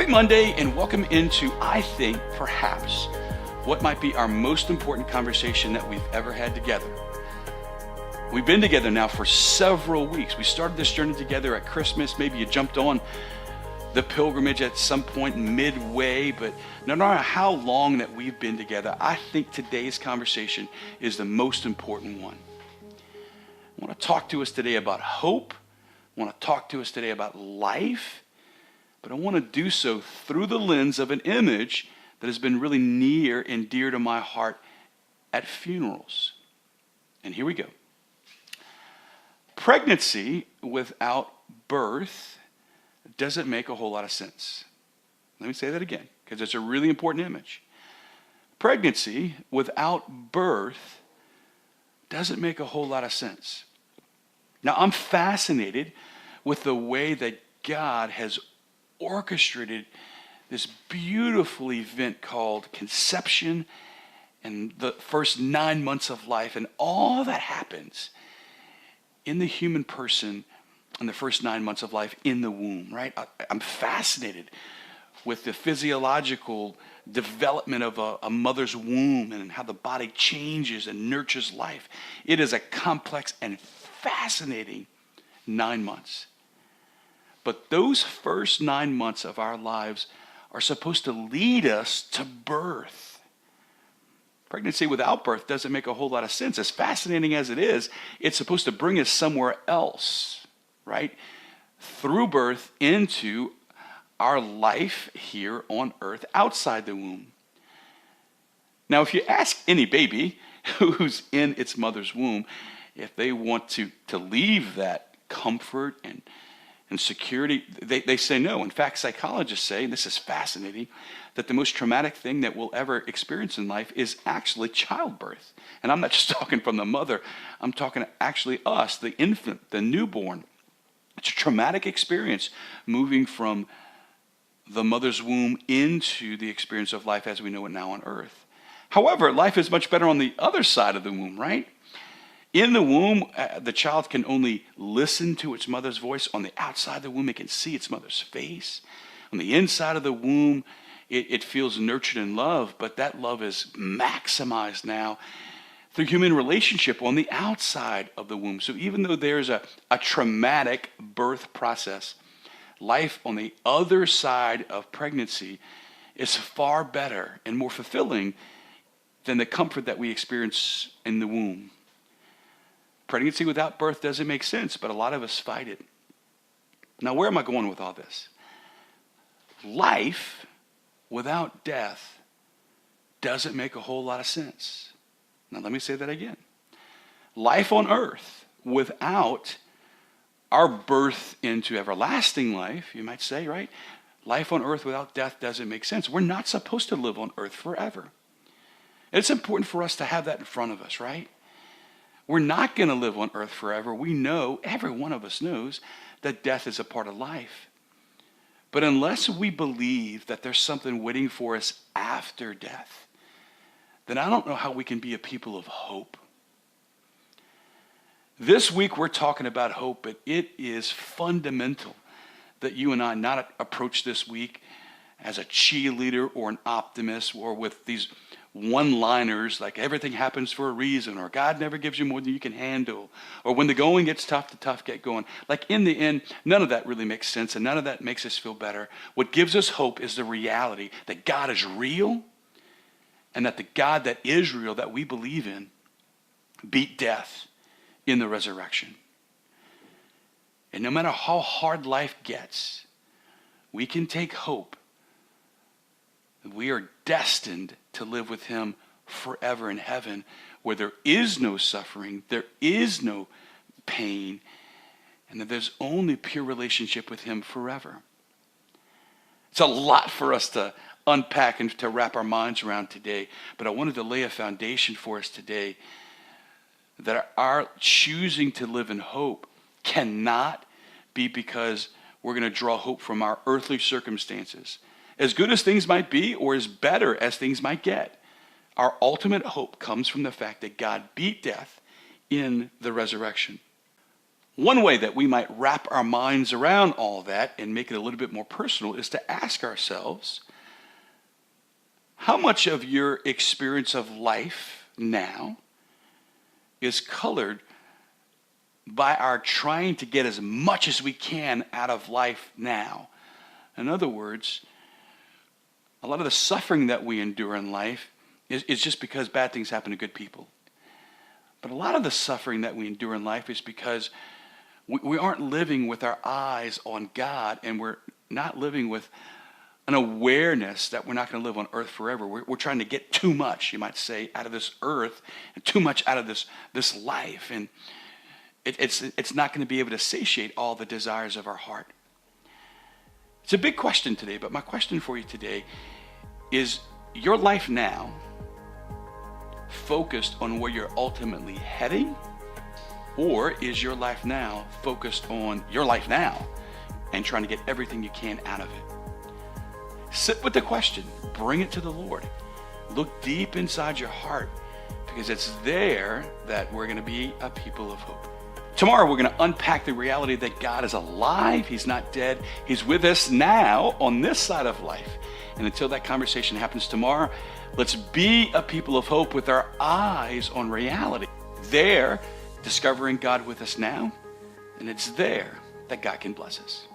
Happy Monday and welcome into, I think, perhaps, what might be our most important conversation that we've ever had together. We've been together now for several weeks. We started this journey together at Christmas. Maybe you jumped on the pilgrimage at some point midway, but no matter how long that we've been together, I think today's conversation is the most important one. I want to talk to us today about hope. I want to talk to us today about life. But I want to do so through the lens of an image that has been really near and dear to my heart at funerals. And here we go. Pregnancy without birth doesn't make a whole lot of sense. Let me say that again, because it's a really important image. Pregnancy without birth doesn't make a whole lot of sense. Now, I'm fascinated with the way that God has orchestrated this beautiful event called conception and the first 9 months of life and all that happens in the human person in the first 9 months of life in the womb, right? I'm fascinated with the physiological development of a mother's womb and how the body changes and nurtures life. It is a complex and fascinating 9 months. But those first 9 months of our lives are supposed to lead us to birth. Pregnancy without birth doesn't make a whole lot of sense. As fascinating as it is, it's supposed to bring us somewhere else, right? Through birth into our life here on earth outside the womb. Now, if you ask any baby who's in its mother's womb, if they want to leave that comfort and security, they say no. In fact, psychologists say, and this is fascinating, that the most traumatic thing that we'll ever experience in life is actually childbirth. And I'm not just talking from the mother, I'm talking actually us, the infant, the newborn. It's a traumatic experience moving from the mother's womb into the experience of life as we know it now on earth. However, life is much better on the other side of the womb, right? In the womb, the child can only listen to its mother's voice. On the outside of the womb, it can see its mother's face. On the inside of the womb, it feels nurtured and loved, but that love is maximized now through human relationship on the outside of the womb. So even though there's a traumatic birth process, life on the other side of pregnancy is far better and more fulfilling than the comfort that we experience in the womb. Pregnancy without birth doesn't make sense, but a lot of us fight it. Now, where am I going with all this? Life without death doesn't make a whole lot of sense. Now, let me say that again. Life on earth without our birth into everlasting life, you might say, right? Life on earth without death doesn't make sense. We're not supposed to live on earth forever. It's important for us to have that in front of us, right? We're not going to live on earth forever. We know, every one of us knows, that death is a part of life. But unless we believe that there's something waiting for us after death, then I don't know how we can be a people of hope. This week we're talking about hope, but it is fundamental that you and I not approach this week as a cheerleader or an optimist or with these one-liners like everything happens for a reason or God never gives you more than you can handle or when the going gets tough, the tough get going. Like in the end, none of that really makes sense and none of that makes us feel better. What gives us hope is the reality that God is real and that the God that is real, that we believe in, beat death in the resurrection. And no matter how hard life gets, we can take hope. We are destined to live with him forever in heaven where there is no suffering, there is no pain, and that there's only pure relationship with him forever. It's a lot for us to unpack and to wrap our minds around today, but I wanted to lay a foundation for us today that our choosing to live in hope cannot be because we're going to draw hope from our earthly circumstances. As good as things might be or as better as things might get, our ultimate hope comes from the fact that God beat death in the resurrection. One way that we might wrap our minds around all that and make it a little bit more personal is to ask ourselves, how much of your experience of life now is colored by our trying to get as much as we can out of life now? In other words, a lot of the suffering that we endure in life is just because bad things happen to good people. But a lot of the suffering that we endure in life is because we aren't living with our eyes on God, and we're not living with an awareness that we're not going to live on earth forever. We're trying to get too much, you might say, out of this earth and too much out of this life. And it's not going to be able to satiate all the desires of our heart. It's a big question today, but my question for you today is your life now focused on where you're ultimately heading? Or is your life now focused on your life now and trying to get everything you can out of it? Sit with the question. Bring it to the Lord. Look deep inside your heart, because it's there that we're going to be a people of hope. Tomorrow we're going to unpack the reality that God is alive. He's not dead. He's with us now on this side of life. And until that conversation happens tomorrow, let's be a people of hope with our eyes on reality. There, discovering God with us now, and it's there that God can bless us.